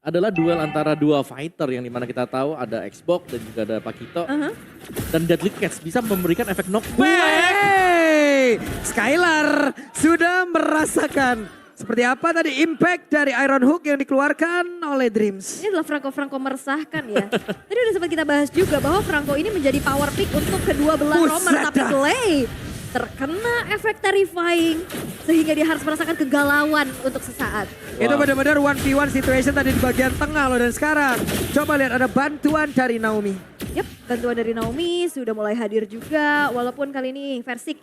adalah duel antara dua fighter yang dimana kita tahu ada Xbox dan juga ada Pakito. Dan Deadly Catch bisa memberikan efek knockback. Wey, Skylar sudah merasakan seperti apa tadi impact dari Iron Hook yang dikeluarkan oleh Dreams. Ini adalah Franco meresahkan ya. Tadi udah sempat kita bahas juga bahwa Franco ini menjadi power pick untuk kedua belah romer. Tapi Clay terkena efek terrifying sehingga dia harus merasakan kegalauan untuk sesaat. Itu benar-benar 1v1 situation tadi di bagian tengah loh. Dan sekarang coba lihat ada bantuan dari Naomi. Yap, bantuan dari Naomi sudah mulai hadir juga. Walaupun kali ini Versik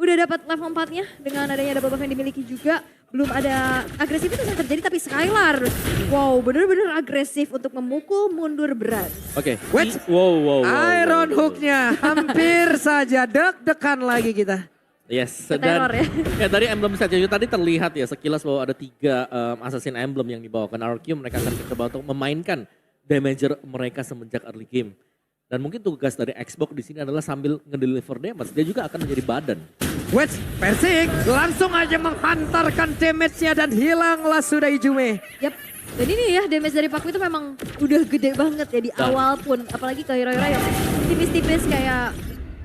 udah dapat level 4-nya dengan adanya double buff yang dimiliki juga. Belum ada agresivitas yang terjadi tapi Skylar, wow benar-benar agresif untuk memukul mundur berat. Oke. Wait. Wow. Iron Hook-nya hampir saja deg-degan lagi kita. Yes, Teror ya. ya dari emblem saja tadi terlihat ya sekilas bahwa ada 3 assassin emblem yang dibawakan RQ. Mereka akan coba untuk memainkan damager mereka semenjak early game. Dan mungkin tugas dari Xbox di sini adalah sambil ngedeliver damage, dia juga akan menjadi badan. Wait, Versik langsung aja menghantarkan damage-nya dan hilanglah sudah Ijume. Yap, dan ini ya damage dari Paku itu memang udah gede banget ya di awal pun. Apalagi ke hero-hero yang tipis-tipis kayak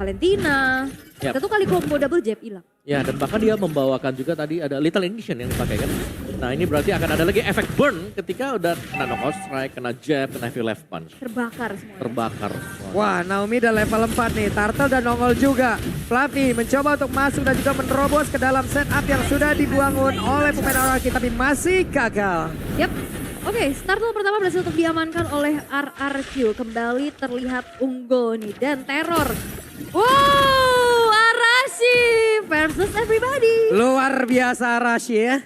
Valentina. Yap. Satu kali combo double jab hilang. Ya dan bahkan dia membawakan juga tadi ada Little Ignition yang dipakai kan. Nah ini berarti akan ada lagi efek burn ketika udah kena knockout strike, kena jab, kena heavy left punch. Terbakar semua. Terbakar. Wah, Naomi udah level 4 nih. Turtle dan nongol juga. Fluffy mencoba untuk masuk dan juga menerobos ke dalam setup yang sudah dibangun oleh pemain RRQ tapi masih gagal. Yap. Oke, startle pertama berhasil untuk diamankan oleh RRQ. Kembali terlihat unggul nih dan teror. Wow, Arashi versus everybody. Luar biasa Arashi ya.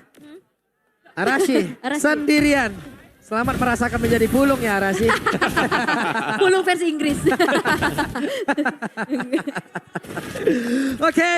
Arashi Arashi. sendirian. Selamat merasakan menjadi pulung ya Arashi. Pulung versi Inggris. Oke,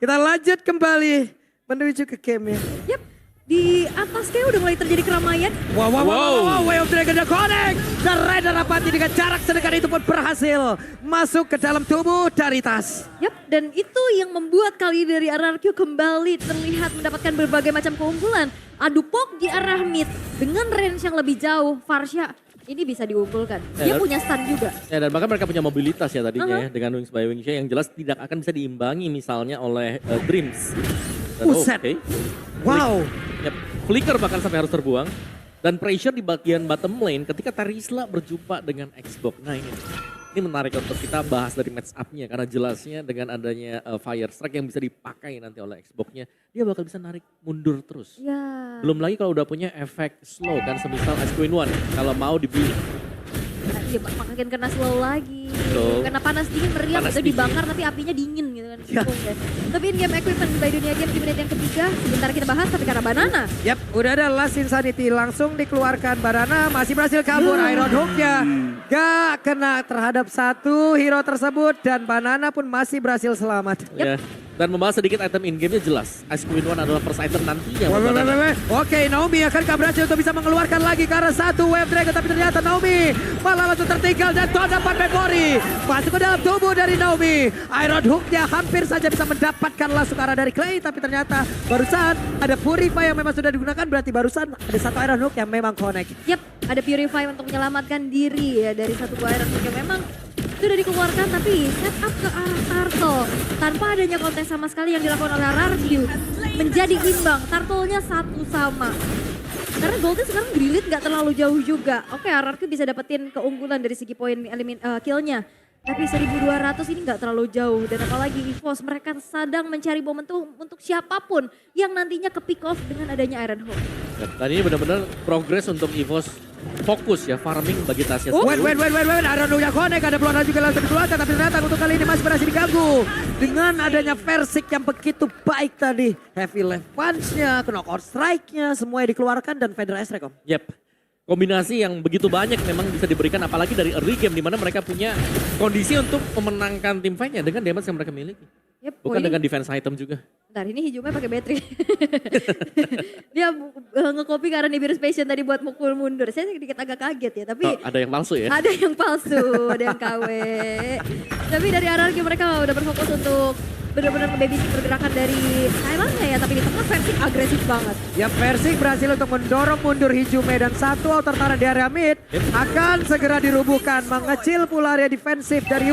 kita lanjut kembali menuju ke game ya. Yap, di atas kayak udah mulai terjadi keramaian. Wow, Way of Dragon the Connect. Dan Raider Rapati dengan jarak sedekat itu pun berhasil masuk ke dalam tubuh dari tas. Yap, dan itu yang membuat kali dari RRQ kembali terlihat mendapatkan berbagai macam keunggulan. Adu pok di arah mid dengan range yang lebih jauh. Farsha ini bisa diunggulkan. Dia punya stun juga. Ya dan bahkan mereka punya mobilitas ya tadinya ya dengan Wings by Wingsha yang jelas tidak akan bisa diimbangi misalnya oleh Dreams. Dan, Buset. Wow. Yep. Flicker bahkan sampai harus terbuang. Dan pressure di bagian bottom lane ketika Tarisla berjumpa dengan Xbox. Nah ini menarik untuk kita bahas dari match up-nya. Karena jelasnya dengan adanya Fire Strike yang bisa dipakai nanti oleh Xbox-nya. Dia bakal bisa narik mundur terus. Ya. Belum lagi kalau udah punya efek slow kan semisal Ice Queen One. Kalau mau dibeli. Iya, makin kena slow lagi. Betul. Kena panas dingin meriam Panas itu dingin. dibakar tapi apinya dingin gitu kan. Ya. Tapi in-game equipment by dunia game di menit yang ketiga. Sebentar kita bahas tapi karena banana. Yap, udah ada Last Insanity langsung dikeluarkan. Banana masih berhasil kabur. Iron Hook-nya gak kena terhadap satu hero tersebut. Dan Banana pun masih berhasil selamat. Ya. Dan membahas sedikit item in-game-nya jelas. Ice Queen One adalah first item nantinya. buat Banana. Oke, Naomi akankah berhasil untuk bisa mengeluarkan lagi karena satu Wave Dragon. Tapi ternyata Naomi malah langsung tertinggal dan tuh dapat memory. Masuk ke dalam tubuh dari Naomi. Iron Hook-nya hampir saja bisa mendapatkan langsung arah dari Clay. Tapi ternyata barusan ada Purify yang memang sudah digunakan. Berarti barusan ada satu Iron Hook yang memang connect. Yap, ada Purify untuk menyelamatkan diri ya dari satu buah Iron Hook yang memang sudah dikeluarkan tapi set up ke arah Turtle. Tanpa adanya kontes sama sekali yang dilakukan oleh RRQ. Menjadi imbang, Turtle-nya satu sama. Karena Golden sekarang Grilit nggak terlalu jauh juga. Oke, RRQ bisa dapetin keunggulan dari segi poin kill-nya. Tapi 1200 ini nggak terlalu jauh. Dan apalagi EVOS mereka sedang mencari momentum untuk siapapun yang nantinya ke pick off dengan adanya Iron Hook. Ya, tadi ini benar-benar progres untuk EVOS fokus ya farming bagi Tasya. Wait, Iron Hook-nya connect. Ada pelontar juga langsung dikeluarkan. Tapi ternyata untuk kali ini masih berhasil diganggu. Dengan adanya Versik yang begitu baik tadi. Heavy left punch-nya, knockout strike-nya, semuanya dikeluarkan dan Fedra S Rekom. Yep. Kombinasi yang begitu banyak memang bisa diberikan apalagi dari early game di mana mereka punya kondisi untuk memenangkan tim fight-nya dengan damage yang mereka miliki. Yep, Bukan dengan defense item juga. Bentar, ini hijaunya pakai battery. Dia nge-copy karena Nibiru's Passion tadi buat mukul mundur. Saya sedikit agak kaget ya, tapi Ada yang palsu ya? ada yang palsu, ada yang KW. Tapi dari RRQ mereka udah berfokus untuk benar-benar nge-babysit pergerakan dari Thailandnya ya, tapi di tengah Versik agresif banget. Ya Versik berhasil untuk mendorong mundur Hijume dan satu outer turret di area mid akan segera dirubuhkan. Mengecil pula area defensif dari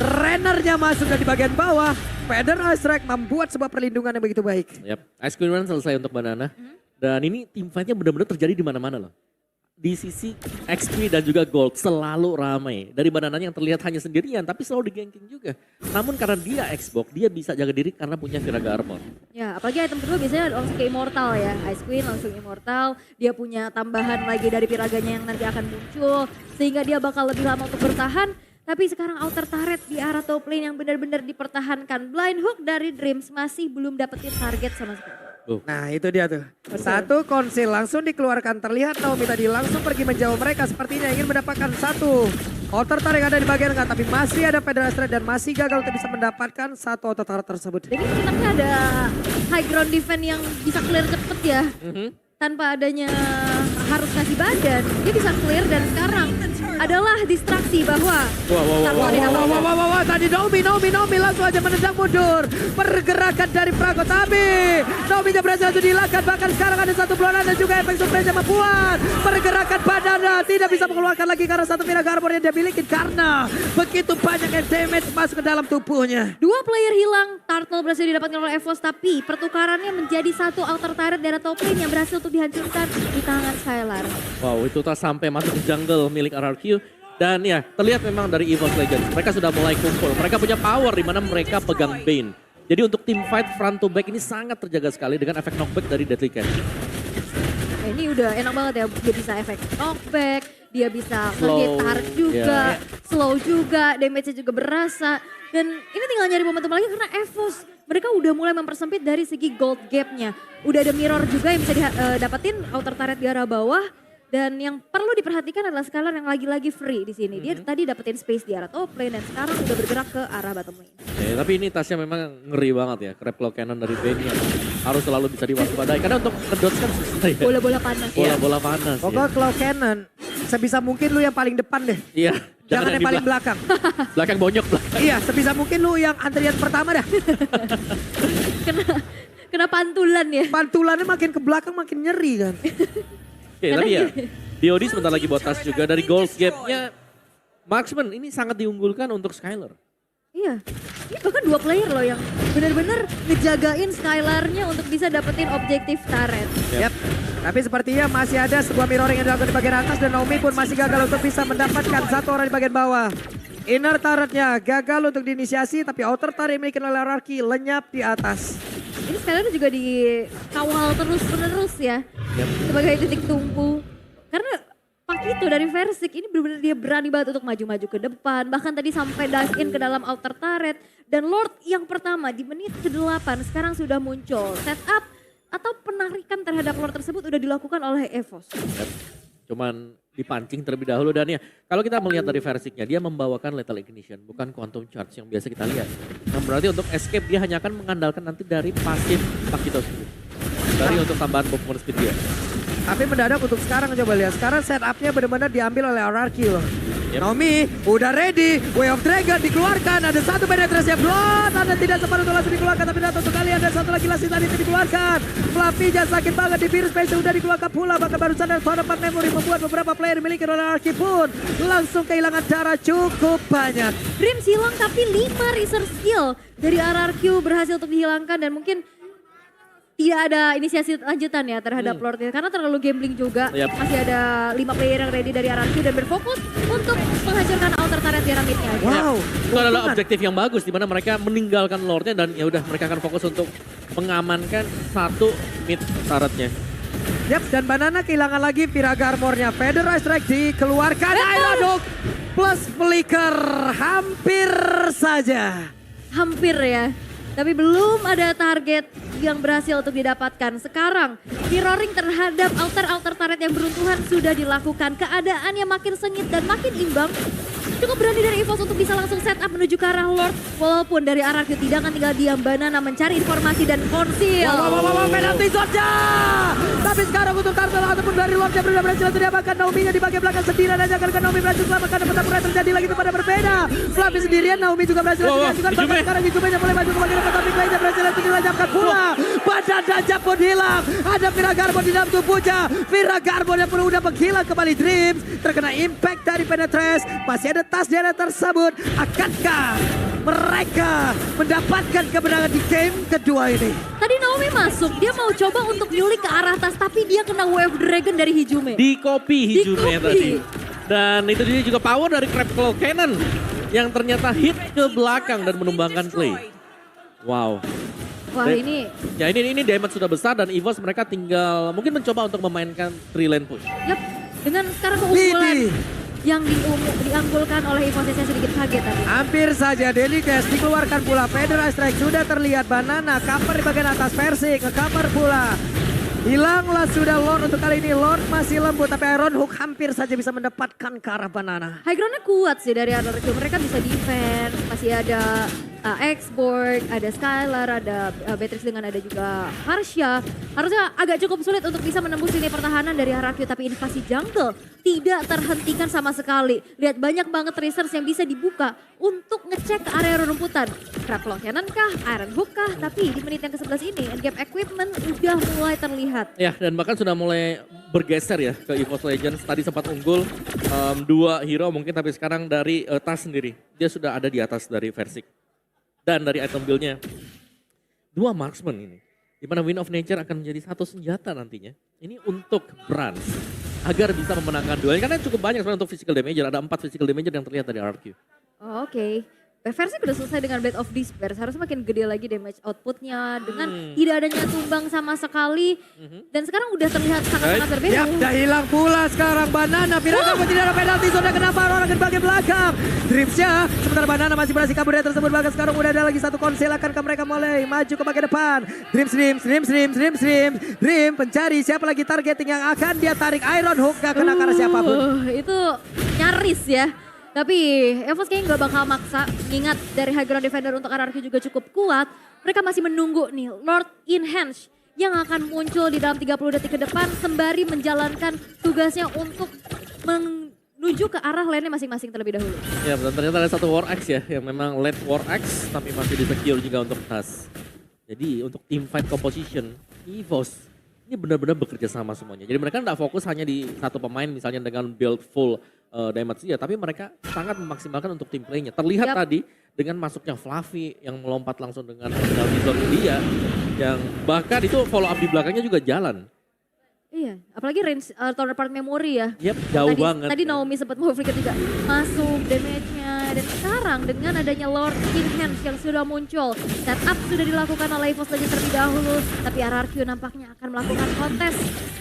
Rennernya masuk dari bagian bawah. Feather Strike membuat sebuah perlindungan yang begitu baik. Yap, Ice Queen Run selesai untuk Banana. Dan ini team fight-nya benar-benar terjadi di mana-mana loh. Di sisi XP dan juga Gold selalu ramai. Dari Banananya yang terlihat hanya sendirian tapi selalu di-ganking juga. Namun karena dia Xbox, dia bisa jaga diri karena punya Viraga Armor. Ya, apalagi item kedua biasanya langsung ke Immortal ya. Ice Queen langsung Immortal, dia punya tambahan lagi dari Piraganya yang nanti akan muncul. Sehingga dia bakal lebih lama untuk bertahan. Tapi sekarang outer turret di arah top lane yang benar-benar dipertahankan. Blind Hook dari Dreams masih belum dapetin target sama sekali. Nah itu dia tuh. Satu konsil langsung dikeluarkan. Terlihat Naomi tadi langsung pergi menjauh mereka. Sepertinya ingin mendapatkan satu outer turret yang ada di bagian tengah. Tapi masih ada Feather Strike dan masih gagal untuk bisa mendapatkan satu outer turret tersebut. Jadi sebenarnya ada high ground defense yang bisa clear cepet ya. Tanpa adanya harus kasih badan. Dia bisa clear dan sekarang adalah distraksi bahwa tadi Naomi langsung aja menendang mundur. Pergerakan dari Prago tapi Naomi berhasil langsung dihilangkan. Bahkan sekarang ada satu blonan dan juga efek surprise yang membuat pergerakan badannya tidak bisa mengeluarkan lagi karena satu Viraga Armor yang dia miliki karena begitu banyak yang damage masuk ke dalam tubuhnya. Dua player hilang, Turtle berhasil didapatkan oleh EVOS tapi pertukarannya menjadi satu outer turret dari top lane yang berhasil untuk dihancurkan di tangan Skylar. Wow, itu tak sampai masuk ke jungle milik RRQ. Dan ya, terlihat memang dari EVOS Legends, mereka sudah mulai kumpul. Mereka punya power di mana mereka pegang Bane. Jadi untuk team fight front to back ini sangat terjaga sekali dengan efek knockback dari Deadly Catch. Nah, ini udah enak banget ya, dia bisa efek knockback, dia bisa Slow, nge-hit target juga, slow juga, damage-nya juga berasa. Dan ini tinggal nyari momentum lagi karena EVOS, mereka udah mulai mempersempit dari segi gold gap-nya. Udah ada mirror juga yang bisa dapetin outer turret di arah bawah. Dan yang perlu diperhatikan adalah Skylar yang lagi-lagi free di sini. Dia tadi dapetin space di arah top lane dan sekarang udah bergerak ke arah bottom lane. Ya, tapi ini Tasya memang ngeri banget ya. Crab Claw Cannon dari Bane yang harus selalu bisa diwaspadai. Karena untuk ngedodge kan susah ya. Bola-bola panas. Bola-bola panas. Pokoknya Claw Cannon sebisa mungkin lu yang paling depan deh. Iya. Jangan yang paling belakang. Belakang bonyok belakang. Iya, sebisa mungkin lu yang antrian pertama dah. Kena pantulan ya. Pantulannya makin ke belakang makin nyeri kan. Oke, tapi ya DOD sebentar lagi buat tas juga. Dari gold gap-nya Marksman ini sangat diunggulkan untuk Skylar. Iya, ini bahkan dua player loh yang benar-benar ngejagain Skylar-nya untuk bisa dapetin objektif turret. Yap. Tapi sepertinya masih ada sebuah mirroring yang dilakukan di bagian atas dan Naomi pun masih gagal untuk bisa mendapatkan satu orang di bagian bawah. Inner turretnya gagal untuk diinisiasi tapi outer turret yang dimiliki oleh RRQ lenyap di atas. Ini Skylar juga dikawal terus-menerus ya. Sebagai titik tumpu. Karena Pak itu dari Versik ini benar-benar dia berani banget untuk maju-maju ke depan. Bahkan tadi sampai dive in ke dalam outer turret. Dan Lord yang pertama di menit ke-8 sekarang sudah muncul. Setup atau penarikan terhadap Lord tersebut udah dilakukan oleh EVOS. Cuman dipancing terlebih dahulu dan ya kalau kita melihat dari Versiknya dia membawakan Lethal Ignition bukan Quantum Charge yang biasa kita lihat. Nah berarti untuk escape dia hanya akan mengandalkan nanti dari pasif Pakito sendiri. Dari untuk tambahan movement speed dia. Tapi mendadak untuk sekarang coba lihat. Sekarang setupnya benar-benar diambil oleh RRQ loh. Yep. Naomi udah ready. Way of Dragon dikeluarkan. Ada satu penetrasi Blood. Ada tidak sempat untuk langsung dikeluarkan. Tapi datang untuk kali ada satu lagi langsung tadi dikeluarkan. Flappy-nya sakit banget di Virus Space udah dikeluarkan pula. Bahkan barusan dari Sound of Memory membuat beberapa player dimiliki oleh RRQ pun langsung kehilangan darah cukup banyak. Dreams hilang tapi 5 research skill dari RRQ berhasil untuk dihilangkan dan mungkin tidak ada inisiasi lanjutan ya terhadap Lordnya karena terlalu gambling juga. Masih ada 5 player yang ready dari RRQ dan berfokus untuk menghancurkan outer turret di midnya. Wow. Itu adalah objektif yang bagus di mana mereka meninggalkan Lordnya dan ya udah mereka akan fokus untuk mengamankan satu mid turretnya. Yap, dan Banana kehilangan lagi Viraga Armornya. Feather Strike dikeluarkan. Aeroduk plus Flicker hampir saja. Hampir ya. Tapi belum ada target yang berhasil untuk didapatkan. Sekarang mirroring terhadap outer turret yang beruntuhan sudah dilakukan. Keadaannya makin sengit dan makin imbang. Cukup berani dari EVOS untuk bisa langsung set up menuju ke arah Lord. Walaupun dari RRQ tidak akan tinggal diam, Banana mencari informasi dan konsil. Wow, penalti zone-nya. Tapi sekarang untuk Turtle ataupun dari Lordnya benar berhasil untuk diamankan. Naomi-nya di bagian belakang sendirian aja karena Naomi berhasil selamatkan dan pertempuran terjadi lagi kepada berbeda. Fluffy sendirian, Naomi juga berhasil juga bahkan sekarang Hijume mulai maju ke bagian depan tapi Clay berhasil untuk dilanjutkan pula. Badan Dajjal pun hilang. Ada Vira Garbo di dalam tubuhnya. Vira Garbo yang pun udah menghilang kembali. Dreams terkena impact dari Penetrace. Masih ada tas di area tersebut. Akankah mereka mendapatkan kemenangan di game kedua ini? Tadi Naomi masuk, dia mau coba untuk nyulik ke arah tas, tapi dia kena Wave Dragon dari Hijume. Di copy Hijume Di-copy. tadi. Dan itu dia juga power dari Crab Claw Cannon yang ternyata hit ke belakang dan menumbangkan Clay. Wow. Wah ini, Ya ini damage sudah besar dan EVOS mereka tinggal mungkin mencoba untuk memainkan 3 lane push. yap, dengan sekarang keunggulan Bibi. yang dianggulkan oleh EVOS, saya sedikit kaget tadi. Hampir saja Delicast dikeluarkan pula. Federal Strike sudah terlihat. Banana cover di bagian atas. Versi nge-cover pula. Hilanglah sudah Lord untuk kali ini. Lord masih lembut tapi Iron Hook hampir saja bisa mendapatkan ke arah Banana. High ground-nya kuat sih dari RRQ, mereka bisa defense, masih ada X-Borg, ada Skylar, ada Beatrix dengan ada juga Harsha. Harusnya agak cukup sulit untuk bisa menembus lini pertahanan dari RRQ, tapi invasi jungle tidak terhentikan sama sekali. Lihat banyak banget research yang bisa dibuka untuk ngecek ke area rumputan. Crab Claw Cannon kah, Iron Hook kah, tapi di menit yang ke-11 ini endgame equipment udah mulai terlihat. Ya dan bahkan sudah mulai bergeser ya ke EVOS Legends. Tadi sempat unggul 2 hero mungkin tapi sekarang dari Tas sendiri. Dia sudah ada di atas dari Versik. Dan dari item build-nya 2 marksman ini. Di mana Wind of Nature akan menjadi satu senjata nantinya. Ini untuk Brans agar bisa memenangkan duel. Karena cukup banyak sebenarnya untuk physical damager. Ada 4 physical damager yang terlihat dari RRQ. Oh, oke. Versi udah selesai dengan Blade of Despair, harusnya makin gede lagi damage outputnya dengan tidak adanya tumbang sama sekali. Dan sekarang udah terlihat sangat-sangat berbeda. Ya, udah hilang pula sekarang Banana. Viraga tidak ada penalti zone kenapa orang ke bagian belakang. Dreamsnya sementara Banana masih berhasil kabur dari tersebut. Bahkan sekarang udah ada lagi satu konsel akankah mereka mulai maju ke bagian depan. Dream pencari siapa lagi targeting yang akan dia tarik. Iron Hook gak kena karena siapapun. Itu nyaris ya. Tapi EVOS kayaknya gak bakal maksa, mengingat dari high ground defender untuk RRQ juga cukup kuat. Mereka masih menunggu nih Lord Enhance yang akan muncul di dalam 30 detik ke depan sembari menjalankan tugasnya untuk menuju ke arah lane masing-masing terlebih dahulu. Ya dan ternyata ada satu War Axe ya yang memang late War Axe tapi masih di-secure juga untuk Tas. Jadi untuk team fight composition EVOS ini benar-benar bekerja sama semuanya. Jadi mereka tidak fokus hanya di satu pemain misalnya dengan build full damage dia, tapi mereka sangat memaksimalkan untuk tim play-nya. Terlihat tadi dengan masuknya Fluffy yang melompat langsung dengan zone dia, yang bahkan itu follow up di belakangnya juga jalan. Iya, apalagi range counterpart memory ya. Yap, jauh banget. Tadi Naomi sempat mau flicker juga masuk damage-nya. Dan sekarang dengan adanya Lord Enhance yang sudah muncul, setup sudah dilakukan oleh EVOS Legends terlebih dahulu. Tapi RRQ nampaknya akan melakukan kontes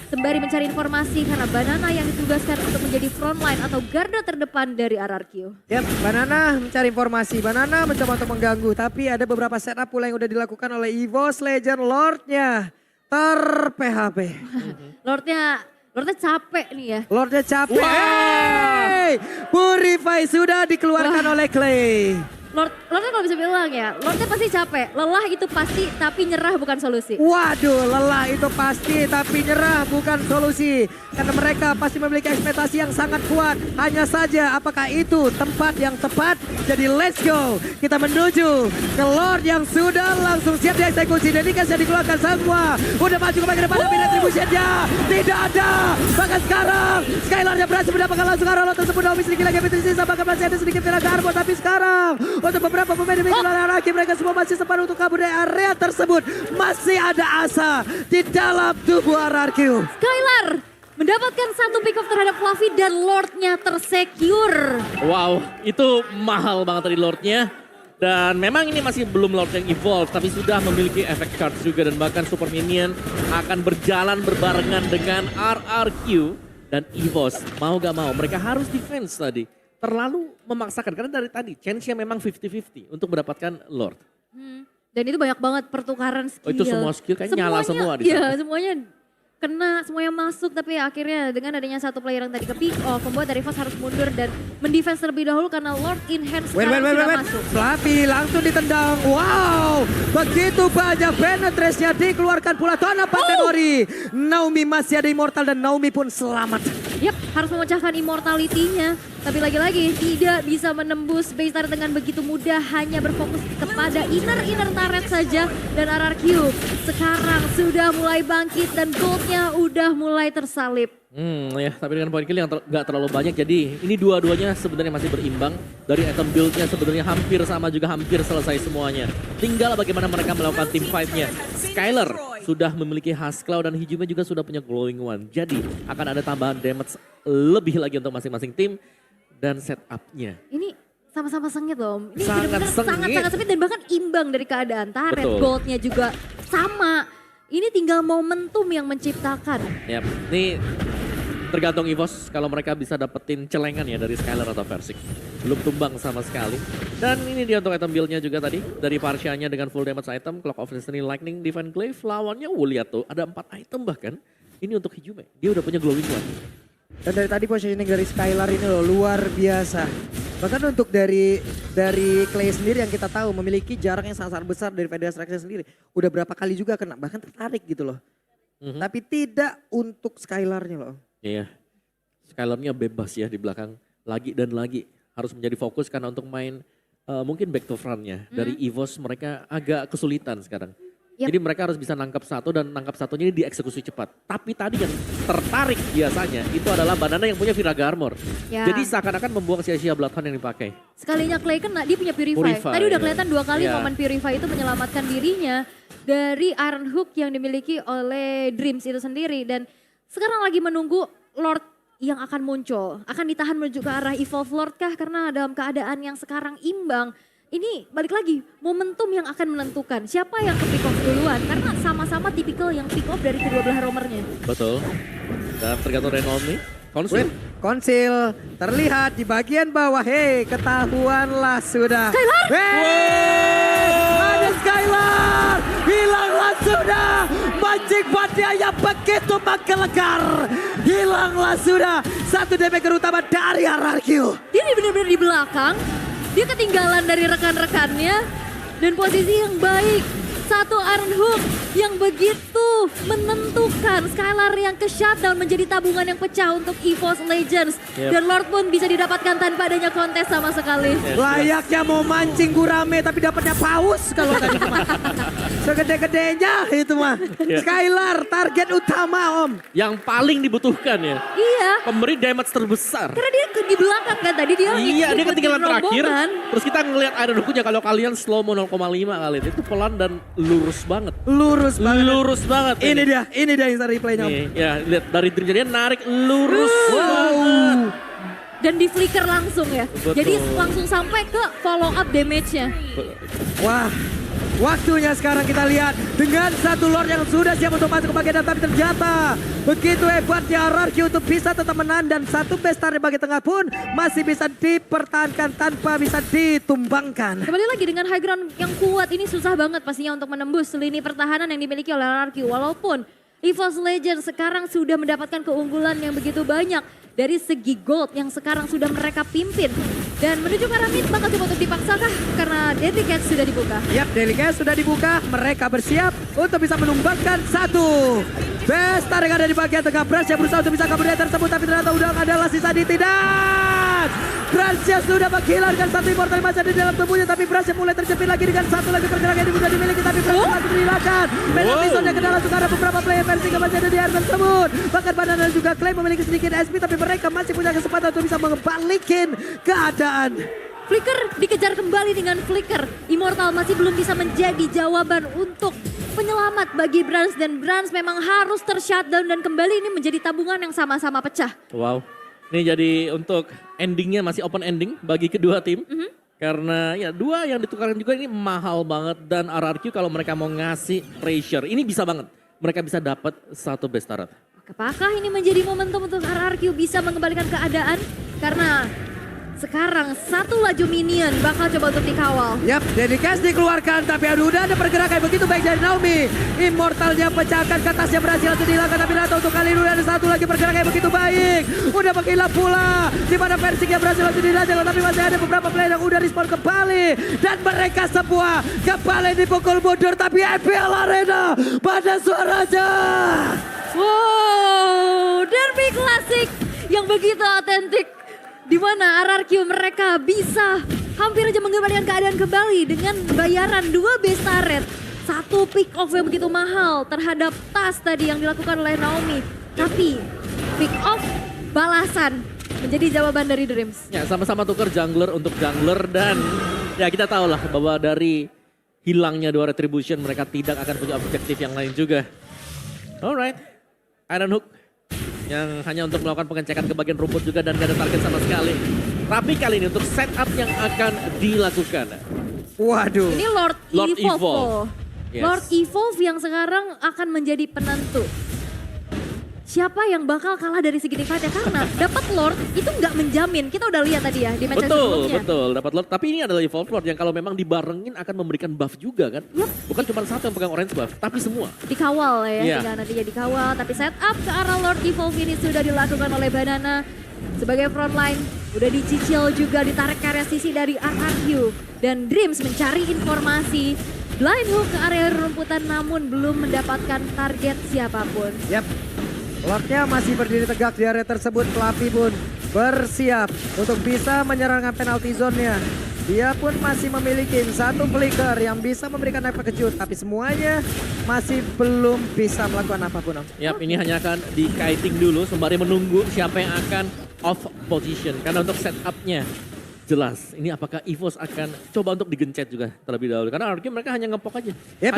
sembari mencari informasi karena Banana yang ditugaskan untuk menjadi frontline atau garda terdepan dari RRQ. Yap, Banana mencari informasi. Banana mencoba untuk mengganggu. Tapi ada beberapa setup pula yang udah dilakukan oleh EVOS Legend. Lordnya ter-PHP. Lordnya capek nih ya. Lordnya capek. Wow. Hey! Purify sudah dikeluarkan oleh Clay. Lordnya kalau bisa bilang ya, Lordnya pasti capek. Lelah itu pasti, tapi nyerah bukan solusi. Waduh, lelah itu pasti tapi nyerah bukan solusi. Karena mereka pasti memiliki ekspektasi yang sangat kuat. Hanya saja apakah itu tempat yang tepat? Jadi let's go. Kita menuju ke Lord yang sudah langsung siap dieksekusi. Dedikasi dikeluarkan semua. Udah maju ke bagian depan tapi retribution-nya tidak ada. Bahkan sekarang Skylar-nya berhasil mendapatkan langsung arah Lord tersebut. Naomi sedikit lagi tersisa. Bahkan masih ada sedikit Vira Garbo. Tapi sekarang untuk beberapa pemain demi lagi mereka semua masih sempat untuk kabur dari area tersebut. Masih ada asa di dalam tubuh RRQ. Skylar mendapatkan satu pick off terhadap Fluffy dan Lordnya tersecure. Wow, itu mahal banget tadi Lordnya. Dan memang ini masih belum Lord yang evolve, tapi sudah memiliki efek charge juga. Dan bahkan Super Minion akan berjalan berbarengan dengan RRQ dan EVOS. Mau gak mau, mereka harus defense tadi. Terlalu memaksakan, karena dari tadi chance-nya memang 50-50 untuk mendapatkan Lord. Dan itu banyak banget pertukaran skill. Oh, itu semua skill kayaknya nyala semua di Iya, sana. semuanya kena, semuanya masuk, tapi akhirnya dengan adanya satu player yang tadi ke pick off, membuat dari Fast harus mundur dan mendefense terlebih dahulu karena Lord in hand sekarang sudah masuk. Flappy langsung ditendang. Wow, begitu banyak penetrasinya dikeluarkan pula Tona Pandemori. Naomi masih ada immortal dan Naomi pun selamat. Yap, harus memecahkan immortality-nya. Tapi lagi-lagi tidak bisa menembus base turret dengan begitu mudah, hanya berfokus kepada inner turret saja. Dan RRQ sekarang sudah mulai bangkit dan goldnya udah mulai tersalip. Ya, tapi dengan poin kill yang gak terlalu banyak, jadi ini dua-duanya sebenarnya masih berimbang. Dari item build-nya sebenarnya hampir sama juga, hampir selesai semuanya. Tinggal bagaimana mereka melakukan team fight-nya. Skylar sudah memiliki Husklau dan Hijime juga sudah punya Glowing One. Jadi akan ada tambahan damage lebih lagi untuk masing-masing tim dan setup-nya. Ini sama-sama sengit loh. Ini Sangat benar-benar sengit. sangat-sangat sengit dan bahkan imbang dari keadaan. Turret Betul. goldnya juga sama. Ini tinggal momentum yang menciptakan. Yap, ini tergantung EVOS kalau mereka bisa dapetin celengan ya dari Skylar atau Versik. Belum tumbang sama sekali. Dan ini dia untuk item build-nya juga tadi. Dari Parsianya dengan full damage item, Clock of Destiny, Lightning, Divine Glaive. Lawannya lihat tuh, ada 4 item bahkan. Ini untuk Hijime, dia udah punya Glowing One. Dan dari tadi positioning dari Skylar ini loh luar biasa. Bahkan untuk dari Clay sendiri yang kita tahu memiliki jarak yang sangat besar dari Federasi Reaction sendiri. Udah berapa kali juga kena, bahkan tertarik gitu loh. Tapi tidak untuk Skylarnya loh. Iya, Skylarnya bebas ya di belakang. Lagi dan lagi harus menjadi fokus karena untuk main mungkin back to front-nya. Dari EVOS mereka agak kesulitan sekarang. Yap. Jadi mereka harus bisa nangkap satu dan nangkap satunya ini dieksekusi cepat. Tapi tadi yang tertarik biasanya itu adalah Banana yang punya Viraga Armor. Ya. Jadi seakan-akan membuang sia-sia Bloodhound yang dipakai. Sekalinya Clay kena, dia punya Purify. Purify, Tadi udah ya. kelihatan 2 kali Ya. momen Purify itu menyelamatkan dirinya dari Iron Hook yang dimiliki oleh Dreams itu sendiri. Dan sekarang lagi menunggu Lord yang akan muncul. Akan ditahan menuju ke arah Evolve Lord kah? Karena dalam keadaan yang sekarang imbang. Ini balik lagi, momentum yang akan menentukan siapa yang ke pick off duluan. Karena sama-sama tipikal yang pick off dari kedua belah romernya. Betul. Dan tergantung Renomi. Konsul. Konsil terlihat di bagian bawah. Hei, ketahuanlah sudah. Skylar! Ada Skylar! Hilanglah sudah! Mancing yang begitu menggelegar. Hilanglah sudah. Satu damager utama dari RRQ. Dia benar-benar di belakang, dia ketinggalan dari rekan-rekannya dan posisi yang baik. Satu Iron Hook yang begitu menentukan. Skylar yang ke shutdown menjadi tabungan yang pecah untuk EVOS Legends. Yep. Dan Lord pun bisa didapatkan tanpa adanya kontes sama sekali. Layaknya mau mancing gurame tapi dapatnya paus kalau tadi mah. Segede-gedenya itu mah. Iya. Skylar target utama Om. Yang paling dibutuhkan ya. Iya, Pemberi damage terbesar. karena dia di belakang kan tadi dia Iya, dia ngikutin ketinggalan terakhir. rombongan. Terus kita ngelihat Iron Hook-nya kalau kalian slow mo 0,5 kali itu pelan dan lurus banget. Lurus banget. Lurus banget. Ini dia yang replaynya Om. Nih, ya lihat dari Dream dia narik lurus banget. Dan di flicker langsung ya. Betul. Jadi langsung sampai ke follow up damage-nya. Wah, waktunya sekarang kita lihat dengan satu Lord yang sudah siap untuk masuk ke bagian dalam, tapi ternyata begitu hebatnya RRQ untuk bisa tetap menang dan satu bestar di bagian tengah pun masih bisa dipertahankan tanpa bisa ditumbangkan. Kembali lagi dengan high ground yang kuat ini susah banget pastinya untuk menembus lini pertahanan yang dimiliki oleh RRQ. Walaupun EVOS Legends sekarang sudah mendapatkan keunggulan yang begitu banyak dari segi gold yang sekarang sudah mereka pimpin. Dan menuju ke arah mid bakal coba untuk dipaksakan karena Deadly Catch sudah dibuka. Yap, Delicate sudah dibuka, mereka bersiap untuk bisa menumbangkan satu. Bestar yang ada di bagian tengah, Bransya berusaha untuk bisa kabur dari tersebut, tapi ternyata udah adalah sisa di tidak. Bransya sudah menghilangkan satu immortal yang masih ada di dalam tubuhnya, tapi Bransya mulai terjepit lagi dengan satu lagi pergerakan yang sudah dimiliki, tapi Bransya masih menghilangkan. Penalty ke dalam sudah ada beberapa player versi yang masih ada di area tersebut. Bahkan Banana dan juga Clay memiliki sedikit SP, tapi mereka masih punya kesempatan untuk bisa membalikin keadaan. Flicker dikejar kembali dengan Flicker. Immortal masih belum bisa menjadi jawaban untuk penyelamat bagi Brans. Dan Brans memang harus tershutdown dan kembali ini menjadi tabungan yang sama-sama pecah. Wow. Ini jadi untuk endingnya masih open ending bagi kedua tim. Karena ya dua yang ditukarkan juga ini mahal banget. Dan RRQ kalau mereka mau ngasih pressure ini bisa banget. Mereka bisa dapat satu best turret. Apakah ini menjadi momentum untuk RRQ bisa mengembalikan keadaan? Karena Sekarang satu laju minion bakal coba untuk dikawal. Yap, Dedicast dikeluarkan, tapi aduh udah ada pergerakan begitu baik dari Naomi. Immortalnya pecahkan, ke atasnya berhasil langsung dihilangkan, tapi Nato untuk kali ini udah ada satu lagi pergerakan begitu baik. Udah menghilang pula, di mana Versing yang berhasil langsung dihilangkan, tapi masih ada beberapa player yang udah respawn kembali. Dan mereka semua kembali dipukul mundur, tapi FPL Arena pada suaranya. Wow, derby klasik yang begitu otentik. Di mana RRQ mereka bisa hampir aja mengembalikan keadaan kembali dengan bayaran 2 base turret. Satu pick off yang begitu mahal terhadap tas tadi yang dilakukan oleh Naomi. Tapi pick off balasan menjadi jawaban dari Dreams. Ya sama-sama tuker jungler untuk jungler dan ya kita tahu lah bahwa dari hilangnya 2 retribution mereka tidak akan punya objektif yang lain juga. Alright, Iron Hook yang hanya untuk melakukan pengecekan ke bagian rumput juga dan gak ada target sama sekali. Tapi kali ini untuk setup yang akan dilakukan. Waduh. Ini Lord Evolve. Evolve. Yes. Lord Evolve yang sekarang akan menjadi penentu. Siapa yang bakal kalah dari segi fight ya, karena dapat Lord itu nggak menjamin. Kita udah lihat tadi ya di match sebelumnya. Betul, dapat Lord. Tapi ini adalah Evolve Lord yang kalau memang dibarengin akan memberikan buff juga kan. Yep. Bukan cuma satu yang pegang orange buff, tapi semua. Dikawal ya, Yeah. tinggal nantinya dikawal. Tapi setup ke arah Lord Evolve ini sudah dilakukan oleh Banana. Sebagai frontline, udah dicicil juga ditarik ke area sisi dari RRQ. Dan Dreams mencari informasi. Blind hook ke area rumputan namun belum mendapatkan target siapapun. Yap. Lordnya masih berdiri tegak di area tersebut. Fluffy pun bersiap untuk bisa menyerangkan penalty zone-nya. Dia pun masih memiliki satu flicker yang bisa memberikan efek kejut. Tapi semuanya masih belum bisa melakukan apapun. Yap, ini hanya akan di-kiting dulu sembari menunggu siapa yang akan off position. Karena untuk setupnya jelas, ini apakah EVOS akan coba untuk digencet juga terlebih dahulu. Karena RRQ mereka hanya ngepok aja. Ya,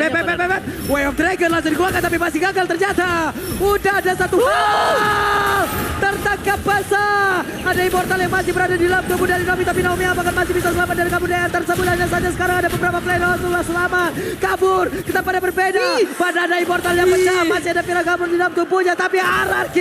Way of Dragon langsung dikeluarkan tapi masih gagal ternyata. Udah ada satu hal. Tertangkap basah. Ada Immortal yang masih berada di dalam tubuh dari Naomi. Tapi Naomi apakah masih bisa selamat dari kebudayaan tersebut. Hanya saja sekarang ada beberapa player langsunglah selamat. Kabur, kita pada berbeda. Pada ada Immortal yang pecah. Masih ada Pira kabur di dalam tubuhnya. Tapi RRQ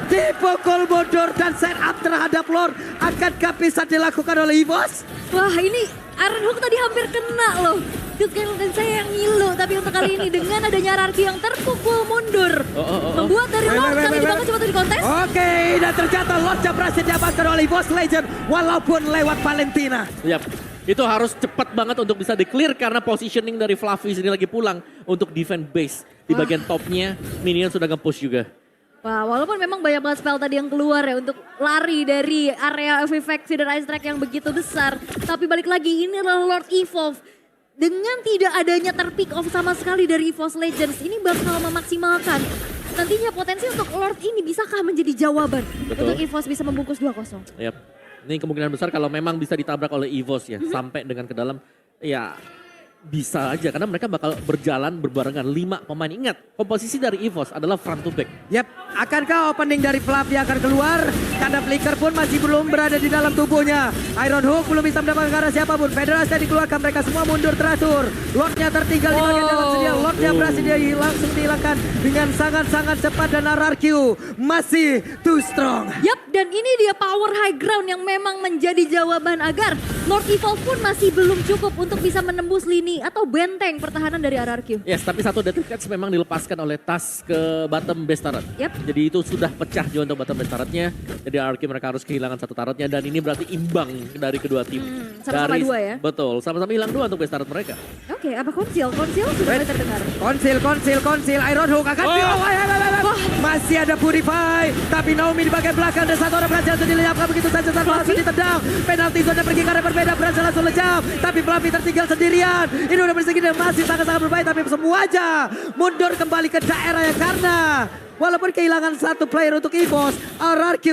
dipukul mundur dan set up terhadap Lord. Akankah bisa dilakukan oleh EVOS? Wah, ini Iron Hook tadi hampir kena loh. Dan saya yang ngilu, tapi untuk kali ini dengan adanya RRQ yang terpukul mundur. Membuat dari Lord kali ini bakal coba di kontes. Oke, dan ternyata Lordnya berhasil diamankan oleh EVOS Legend walaupun lewat Valentina. Yap, itu harus cepat banget untuk bisa di-clear karena positioning dari Fluffy sini lagi pulang untuk defend base. Di bagian topnya, minion sudah nge-push juga. Wah, walaupun memang banyak banget spell tadi yang keluar ya untuk lari dari area Vivek Feeder Ice Track yang begitu besar. Tapi balik lagi, ini adalah Lord Evolve. Dengan tidak adanya terpick off sama sekali dari EVOS Legends, ini bakal memaksimalkan nantinya potensi untuk Lord ini bisakah menjadi jawaban untuk EVOS bisa membungkus 2-0. Yap, ini kemungkinan besar kalau memang bisa ditabrak oleh EVOS ya, sampai dengan ke dalam, ya bisa aja karena mereka bakal berjalan berbarengan 5 pemain. Ingat, komposisi dari EVOS adalah front to back. Yap, akankah opening dari Fluffy akan keluar? Karena Flicker pun masih belum berada di dalam tubuhnya. Iron Hook belum bisa mendapatkan ke arah siapapun. Federasi dikeluarkan, mereka semua mundur teratur. Lordnya tertinggal di bagian dalam sedia. Lordnya berhasil langsung dihilangkan dengan sangat-sangat cepat dan RRQ masih too strong. Yap, dan ini dia power high ground yang memang menjadi jawaban agar Lord Evolve pun masih belum cukup untuk bisa menembus lini atau benteng pertahanan dari RRQ. Yes, tapi satu Death Catch memang dilepaskan oleh Tas ke bottom base turret. Yap. Jadi itu sudah pecah juga untuk bottom base turretnya. Jadi RRQ mereka harus kehilangan satu turretnya dan ini berarti imbang dari kedua tim. Sama-sama dua ya? Betul, sama-sama hilang 2 untuk base turret mereka. Oke, apa konsil? Konsil sudah mulai terdengar. Konsil. Iron Hook akan masih ada Purify. Tapi Naomi di bagian belakang dan satu orang berhasil dilihatkan begitu saja tanpa langsung ditendang. Penalti zone pergi ke arah berbeda, berhasil langsung lejam. Tapi Fluffy tertinggal sendirian. Ini udah bersegi dan masih sangat-sangat berbahaya. Tapi semuanya mundur kembali ke daerah yang karena walaupun kehilangan satu player untuk EVOS, RRQ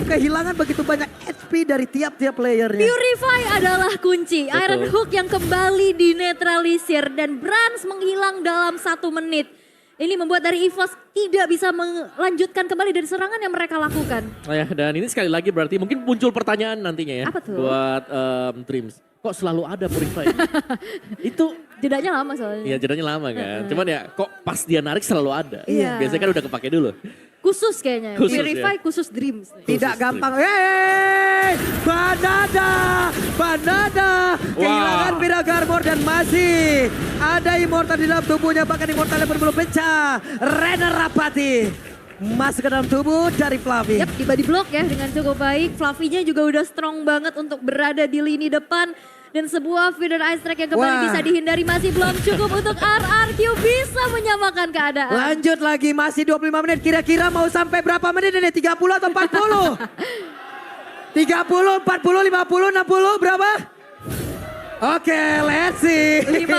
kehilangan begitu banyak HP dari tiap-tiap playernya. Purify adalah kunci. Betul. Iron Hook yang kembali dinetralisir dan Brans menghilang dalam 1 menit. Ini membuat dari EVOS tidak bisa melanjutkan kembali dari serangan yang mereka lakukan. Nah ya, dan ini sekali lagi berarti mungkin muncul pertanyaan nantinya ya. Apa tuh? Buat Dreams. Kok selalu ada Purify? Itu Jedanya lama soalnya. ya jedanya lama kan. Cuman ya kok pas dia narik selalu ada. Iya. Biasanya kan udah kepake dulu. khusus kayaknya. Khusus, Purify khusus Dreams. Tidak gampang. Banana. Kehilangan Firaga Armor dan masih ada Immortal di dalam tubuhnya. Bahkan Immortalnya belum pecah. Renner Rapati masuk ke dalam tubuh dari Fluffy. Yap, tiba di blok ya dengan cukup baik. Fluffy-nya juga udah strong banget untuk berada di lini depan. Dan sebuah feeder ice track yang kembali bisa dihindari masih belum cukup untuk RRQ bisa menyamakan keadaan. Lanjut lagi, masih 25 menit. Kira-kira mau sampai berapa menit ini? 30 atau 40? 30, 40, 50, 60 berapa? Oke, let's see. 50.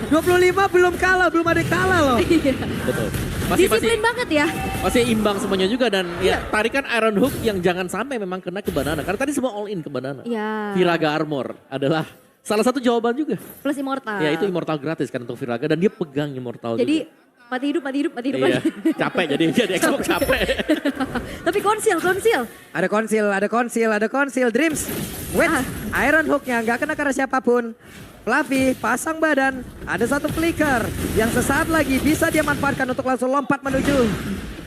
25 belum kalah, belum ada kalah loh. Betul. Disiplin banget ya. Masih imbang semuanya juga dan ya tarikan Iron Hook yang jangan sampai memang kena ke Banana. Karena tadi semua all in ke Banana. Ya. Firaga Armor adalah salah satu jawaban juga. Plus Immortal. Ya itu Immortal gratis kan untuk Firaga dan dia pegang Immortal Jadi juga. mati hidup. Iya, capek jadi Xbox capek. Tapi konsil. Ada konsil. Dreams. Wait, Iron Hook-nya nggak kena karena siapapun. Fluffy pasang badan, ada satu flicker yang sesaat lagi bisa dia manfaatkan untuk langsung lompat menuju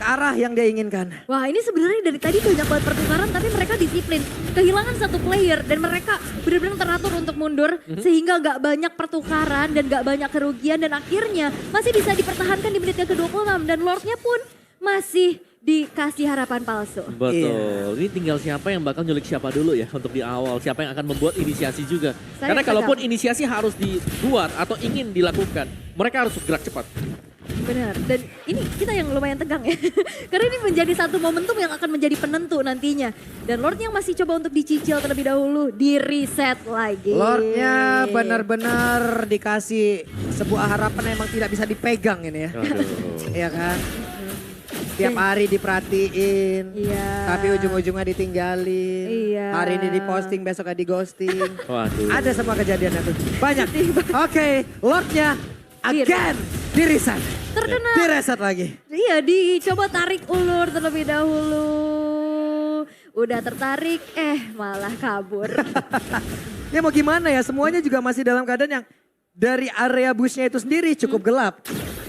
ke arah yang dia inginkan. Wah ini sebenarnya dari tadi banyak banget pertukaran tapi mereka disiplin. Kehilangan satu player dan mereka benar-benar teratur untuk mundur sehingga gak banyak pertukaran dan gak banyak kerugian dan akhirnya masih bisa dipertahankan di menit yang ke-26 dan Lordnya pun masih dikasih harapan palsu. Betul, ini tinggal siapa yang bakal nyulik siapa dulu ya untuk di awal. Siapa yang akan membuat inisiasi juga. Karena kalaupun inisiasi harus dibuat atau ingin dilakukan, mereka harus gerak cepat. Benar, dan ini kita yang lumayan tegang ya. Karena ini menjadi satu momentum yang akan menjadi penentu nantinya. Dan Lordnya masih coba untuk dicicil terlebih dahulu, di reset lagi. Lordnya benar-benar dikasih sebuah harapan yang emang tidak bisa dipegang ini ya. Iya kan? Tiap hari diperhatiin, tapi ujung-ujungnya ditinggalin. Iya. Hari ini diposting, besoknya di ghosting. Waduh. Ada semua kejadian itu. Banyak. Oke, Lordnya again di reset. Terkena. Di reset lagi. Iya, dicoba tarik ulur terlebih dahulu. Udah tertarik, malah kabur. Ya mau gimana ya, semuanya juga masih dalam keadaan yang dari area busnya itu sendiri cukup gelap.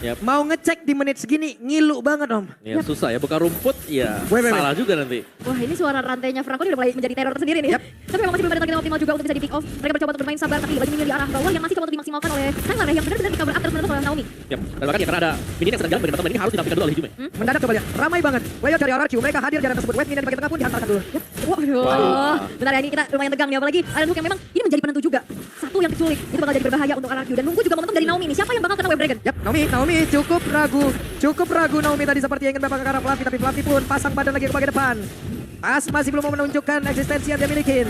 Yep. Mau ngecek di menit segini ngilu banget Om. Ya susah ya, buka rumput ya salah juga nanti. Wah ini suara rantainya Franco ini udah mulai menjadi teror tersendiri nih. Tapi memang masih belum ada target yang optimal juga untuk bisa di pick off. Mereka mencoba untuk bermain sabar tapi lagi minion di arah bawah yang masih coba untuk dimaksimalkan oleh Sanglar yang benar-benar di cover up terus oleh Naomi. Yap. Dan bahkan ya karena ada minion yang sedang jalan bagian pertama ini harus ditampilkan dulu oleh Hijumi. Mendadak coba lihat, ramai banget. Player dari RRQ mereka hadir di area tersebut. Wave minion di bagian tengah pun dihantarkan dulu. Waduh. Bentar ya ini kita lumayan tegang nih apalagi Iron Hook yang memang ini menjadi penentu juga. Satu yang diculik itu bakal jadi berbahaya untuk RRQ dan nunggu juga momentum dari Naomi nih. Siapa yang bakal kena Wave Dragon? Yap, Naomi cukup ragu Naomi tadi seperti yang ingin bapak ke arah Fluffy, tapi Fluffy pun pasang badan lagi ke bagian depan. Masih belum mau menunjukkan eksistensi yang dia miliki.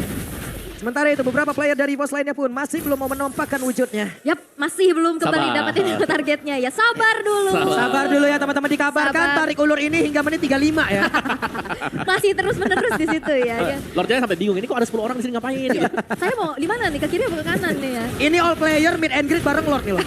Sementara itu beberapa player dari EVOS lainnya pun masih belum mau menampakkan wujudnya. Yap, masih belum kembali Sabar. dapetin targetnya ya. Sabar dulu. Sabar dulu ya teman-teman, dikabarkan Sabar. tarik ulur ini hingga menit 35 ya. Masih terus-menerus di situ ya. Lordnya sampai bingung, ini kok ada 10 orang di sini ngapain? Gitu. Saya mau di mana nih? Ke kiri atau ke kanan nih ya? Ini all player mid and grid bareng Lord nih loh.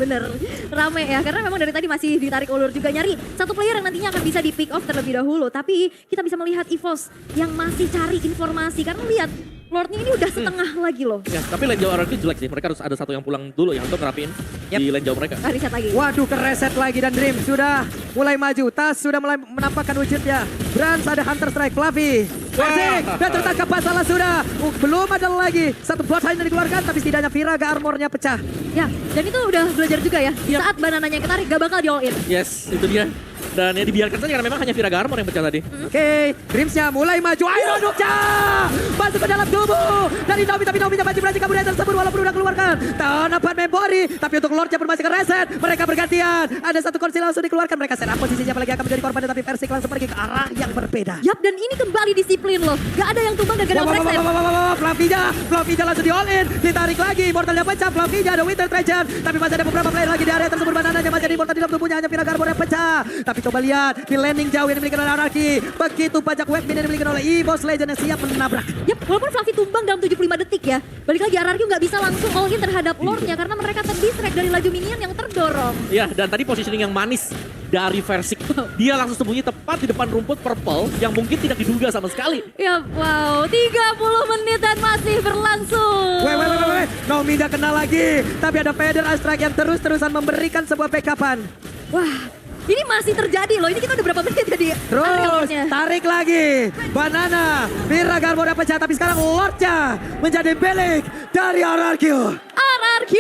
Bener, rame ya. Karena memang dari tadi masih ditarik ulur juga nyari satu player yang nantinya akan bisa di pick off terlebih dahulu. Tapi kita bisa melihat EVOS yang masih cari informasi. Karena lihat Lordnya ini udah setengah lagi loh. Ya, tapi lane jauh RRQ jelek sih. Mereka harus ada satu yang pulang dulu yang untuk ngerapiin di lane jauh mereka. Reset lagi. Waduh, kereset lagi dan Dream sudah mulai maju. Tas sudah mulai menampakkan wujudnya. Brans ada Hunter Strike, Fluffy. Asik, dan tertangkap masalah sudah. Belum ada lagi. Satu blood yang dikeluarkan, tapi setidaknya Firaga armornya pecah. Ya, dan itu udah belajar juga ya. Saat banananya yang ketarik gak bakal di all in. Yes, itu dia. Dan ya dibiarkan saja karena memang hanya Firaga Armor yang pecah tadi. Oke, Dreamsnya mulai maju. Iron Hook-nya masuk ke dalam tubuh dari Naomi, tapi Naomi maju berhasil kabur dari tersebut walaupun udah keluarkan tanaman memori. Tapi untuk Lordnya pun masih ke reset. Mereka bergantian. Ada satu kursi langsung dikeluarkan. Mereka set up posisinya apalagi akan menjadi korban, tapi Persik langsung pergi ke arah yang berbeda. Yap, dan ini kembali disiplin loh. Gak ada yang tumbang gara-gara flex save. Fluffy-nya langsung di all in. Ditarik lagi, Mortalnya pecah. Fluffy-nya ada Winter Treasure. Tapi masih ada beberapa player lagi di area tersebut. Banananya masih ada Immortal di dalam tubuhnya. Hanya Firaga armornya pecah. Tapi coba lihat di landing jauh yang dimiliki oleh Anarchy. Begitu banyak wave minion yang dimiliki oleh EVOS Legend yang siap menabrak. Yap, walaupun Fluffy tumbang dalam 75 detik ya. Balik lagi RRQ gak bisa langsung all in terhadap Lordnya karena mereka terdistract dari laju minion yang terdorong. Iya, dan tadi positioning yang manis dari Versik. Dia langsung sembunyi tepat di depan rumput purple yang mungkin tidak diduga sama sekali. Ya wow, 30 menit dan masih berlangsung. Weh. Naomi gak kena lagi. Tapi ada Feather Strike yang terus-terusan memberikan sebuah backupan. Wah, Ini masih terjadi loh. Ini kita udah berapa menit jadi Terus tarik lagi. Banana. Mira Garbo udah pecah tapi sekarang Lordnya menjadi milik dari RRQ. RRQ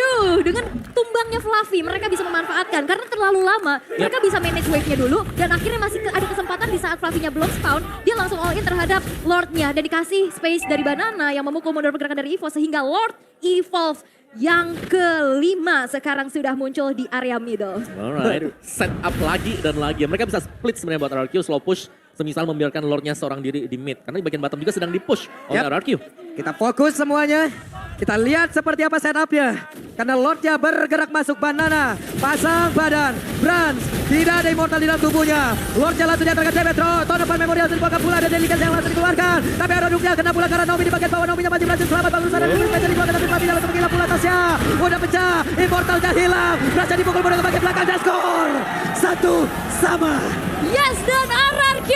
dengan tumbangnya Fluffy mereka bisa memanfaatkan karena terlalu lama mereka bisa manage wave-nya dulu dan akhirnya masih ada kesempatan di saat Fluffy-nya belum spawn dia langsung all in terhadap Lord-nya dan dikasih space dari Banana yang memukul mundur pergerakan dari Evo sehingga Lord evolve yang kelima sekarang sudah muncul di area middle. Alright, set up lagi dan lagi. Mereka bisa split sebenarnya buat RRQ, slow push. Semisal membiarkan Lordnya seorang diri di mid. Karena di bagian bottom juga sedang di-push oleh RRQ. Kita fokus semuanya. Kita lihat seperti apa setupnya. Karena Lordnya bergerak masuk Banana. Pasang badan. Brans. Tidak ada immortal di dalam tubuhnya. Lordnya langsung diantarkan Demetro. Tahun depan memorial langsung dibuka pula. Dan delikasi yang langsung dikeluarkan. Tapi ada duknya kena pula karena Naomi di bagian bawah. Naomi masih berhasil selamat. Bagus ada di meja dikeluarkan. Tapi Flavi langsung menggila pula Tasya. Udah pecah. Immortalnya hilang. Berhasil dipukul mundur ke bagian belakang. Dan skor. 1-1. Yes dan RRQ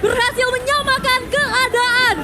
berhasil menyamakan keadaan.